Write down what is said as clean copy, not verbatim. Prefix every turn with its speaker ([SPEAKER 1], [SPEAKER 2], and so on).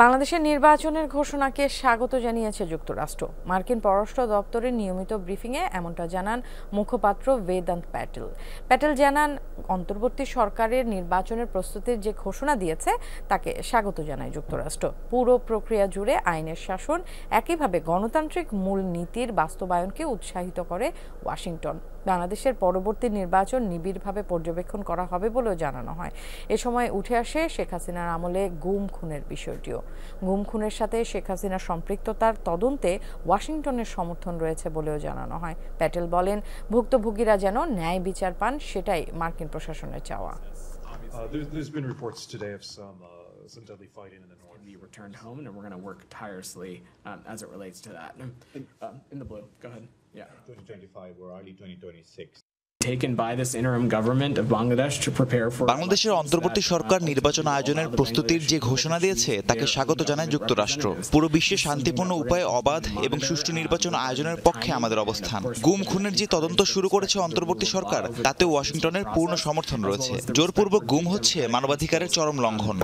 [SPEAKER 1] বাংলাদেশের নির্বাচনের ঘোষণাকে স্বাগত জানিয়েছে যুক্তরাষ্ট্র। মার্কিন পররাষ্ট্র দপ্তরের নিয়মিত ব্রিফিংয়ে এমনটা জানান মুখপাত্র বেদান্ত প্যাটেল। প্যাটেল জানান, অন্তর্বর্তী সরকারের নির্বাচনের প্রস্তুতির যে ঘোষণা দিয়েছে তাকে স্বাগত জানায় যুক্তরাষ্ট্র। পুরো প্রক্রিয়া জুড়ে আইনের শাসন, একইভাবে গণতান্ত্রিক মূল নীতির বাস্তবায়নকে উৎসাহিত করে ওয়াশিংটন। বাংলাদেশের পরবর্তী নির্বাচন নিবিড়ভাবে পর্যবেক্ষণ করা হবে বলেও জানানো হয়। এ সময় উঠে আসে শেখ হাসিনার আমলে গুম খুনের বিষয়টিও। গুম খুনের সাথে শেখ হাসিনার সম্পৃক্ততার তদন্তে ওয়াশিংটনের সমর্থন রয়েছে বলেও জানানো হয়। প্যাটেল বলেন, ভুক্তভোগীরা যেন ন্যায় বিচার পান, সেটাই মার্কিন প্রশাসনের চাওয়া।
[SPEAKER 2] There's been reports today of some deadly fighting in the north.
[SPEAKER 3] We returned home, and we're going to work tirelessly as it relates to that. In the blue, go ahead. Yeah.
[SPEAKER 2] 2025 or early 2026.
[SPEAKER 3] Taken by this interim government of Bangladesh to prepare for
[SPEAKER 4] বাংলাদেশের অন্তর্বর্তী সরকার নির্বাচন আয়োজনের প্রস্তুতির যে ঘোষণা দিয়েছে তাকে স্বাগত জানায় যুক্তরাষ্ট্র। পুরো বিশ্বে শান্তিপূর্ণ উপায়ে অবাধ এবং সুষ্ঠু নির্বাচন আয়োজনের পক্ষে আমাদের অবস্থান। গুম খুনের যে তদন্ত শুরু করেছে অন্তর্বর্তী সরকার, তাতে ওয়াশিংটনের পূর্ণ সমর্থন রয়েছে। জোরপূর্বক গুম হচ্ছে মানবাধিকারের চরম লঙ্ঘন।